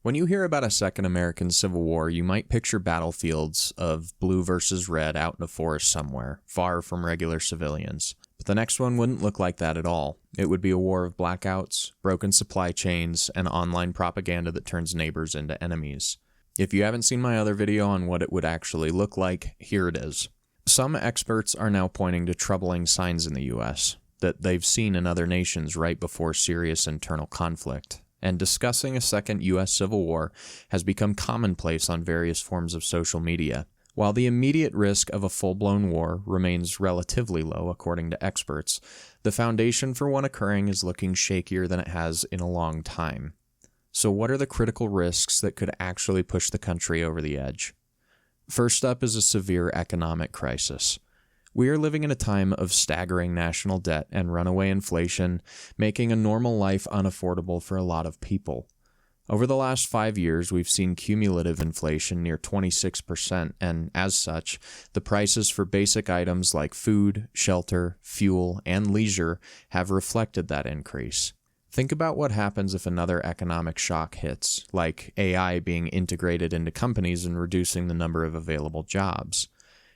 When you hear about a second American Civil War, you might picture battlefields of blue versus red out in a forest somewhere, far from regular civilians. But the next one wouldn't look like that at all. It would be a war of blackouts, broken supply chains, and online propaganda that turns neighbors into enemies. If you haven't seen my other video on what it would actually look like, here it is. Some experts are now pointing to troubling signs in the US that they've seen in other nations right before serious internal conflict. And discussing a second U.S. Civil War has become commonplace on various forms of social media. While the immediate risk of a full-blown war remains relatively low, according to experts, the foundation for one occurring is looking shakier than it has in a long time. So what are the critical risks that could actually push the country over the edge? First up is a severe economic crisis. We are living in a time of staggering national debt and runaway inflation, making a normal life unaffordable for a lot of people. Over the last 5 years, we've seen cumulative inflation near 26%, and as such, the prices for basic items like food, shelter, fuel, and leisure have reflected that increase. Think about what happens if another economic shock hits, like AI being integrated into companies and reducing the number of available jobs.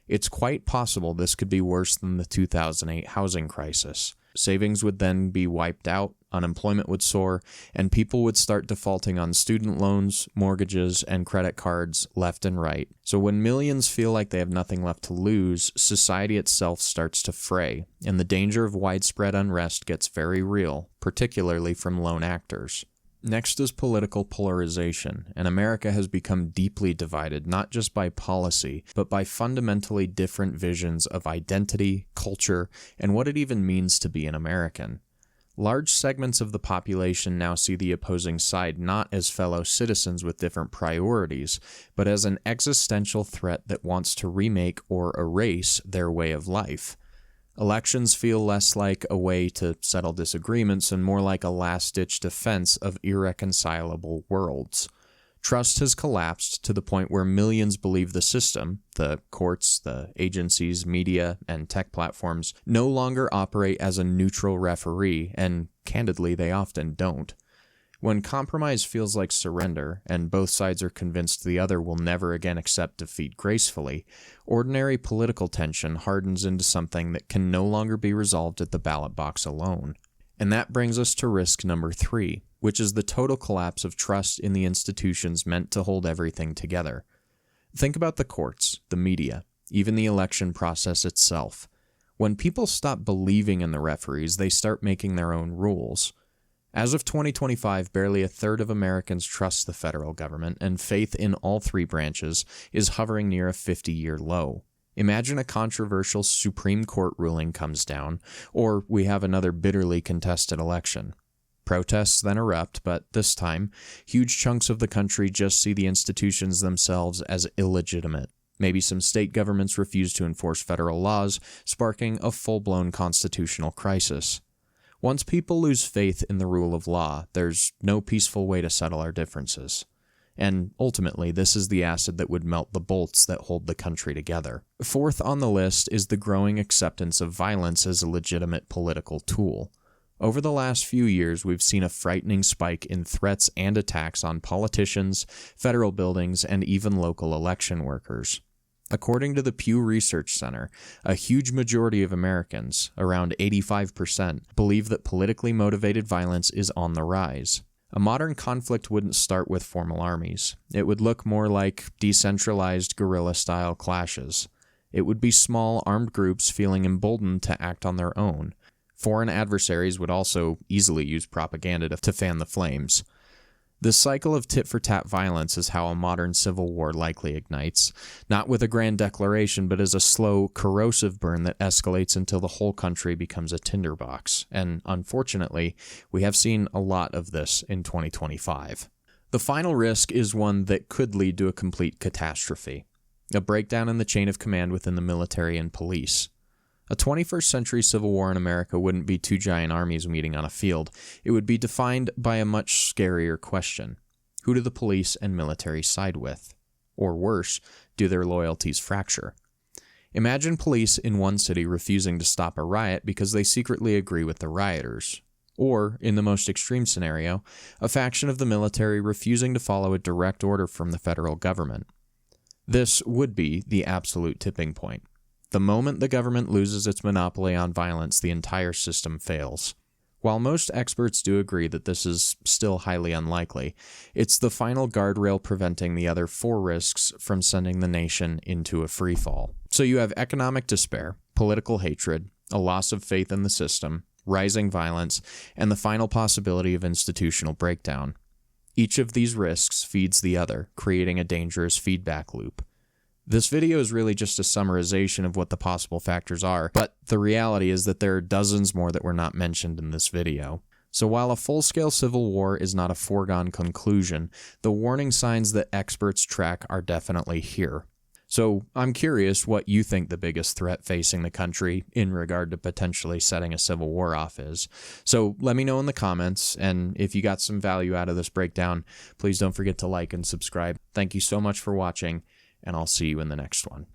It's quite possible this could be worse than the 2008 housing crisis. Savings would then be wiped out, unemployment would soar, and people would start defaulting on student loans, mortgages, and credit cards left and right. So when millions feel like they have nothing left to lose, society itself starts to fray, and the danger of widespread unrest gets very real, particularly from lone actors. Next is political polarization, and America has become deeply divided not just by policy, but by fundamentally different visions of identity, culture, and what it even means to be an American. Large segments of the population now see the opposing side not as fellow citizens with different priorities, but as an existential threat that wants to remake or erase their way of life. Elections feel less like a way to settle disagreements and more like a last-ditch defense of irreconcilable worlds. Trust has collapsed to the point where millions believe the system, the courts, the agencies, media, and tech platforms, no longer operate as a neutral referee, and candidly, they often don't. When compromise feels like surrender, and both sides are convinced the other will never again accept defeat gracefully, ordinary political tension hardens into something that can no longer be resolved at the ballot box alone. And that brings us to risk number 3, which is the total collapse of trust in the institutions meant to hold everything together. Think about the courts, the media, even the election process itself. When people stop believing in the referees, they start making their own rules. As of 2025, barely a third of Americans trust the federal government, and faith in all 3 branches is hovering near a 50-year low. Imagine a controversial Supreme Court ruling comes down, or we have another bitterly contested election. Protests then erupt, but this time, huge chunks of the country just see the institutions themselves as illegitimate. Maybe some state governments refuse to enforce federal laws, sparking a full-blown constitutional crisis. Once people lose faith in the rule of law, there's no peaceful way to settle our differences. And ultimately, this is the acid that would melt the bolts that hold the country together. Fourth on the list is the growing acceptance of violence as a legitimate political tool. Over the last few years, we've seen a frightening spike in threats and attacks on politicians, federal buildings, and even local election workers. According to the Pew Research Center, a huge majority of Americans, around 85%, believe that politically motivated violence is on the rise. A modern conflict wouldn't start with formal armies. It would look more like decentralized guerrilla-style clashes. It would be small, armed groups feeling emboldened to act on their own. Foreign adversaries would also easily use propaganda to fan the flames. This cycle of tit-for-tat violence is how a modern civil war likely ignites, not with a grand declaration, but as a slow, corrosive burn that escalates until the whole country becomes a tinderbox. And unfortunately, we have seen a lot of this in 2025. The final risk is one that could lead to a complete catastrophe, a breakdown in the chain of command within the military and police. A 21st century civil war in America wouldn't be 2 giant armies meeting on a field. It would be defined by a much scarier question. Who do the police and military side with? Or worse, do their loyalties fracture? Imagine police in one city refusing to stop a riot because they secretly agree with the rioters. or, in the most extreme scenario, a faction of the military refusing to follow a direct order from the federal government. This would be the absolute tipping point. The moment the government loses its monopoly on violence, the entire system fails. While most experts do agree that this is still highly unlikely, it's the final guardrail preventing the other 4 risks from sending the nation into a freefall. So you have economic despair, political hatred, a loss of faith in the system, rising violence, and the final possibility of institutional breakdown. Each of these risks feeds the other, creating a dangerous feedback loop. This video is really just a summarization of what the possible factors are, but the reality is that there are dozens more that were not mentioned in this video. So while a full-scale civil war is not a foregone conclusion, the warning signs that experts track are definitely here. So I'm curious what you think the biggest threat facing the country in regard to potentially setting a civil war off is. So let me know in the comments, and if you got some value out of this breakdown, please don't forget to like and subscribe. Thank you so much for watching, and I'll see you in the next one.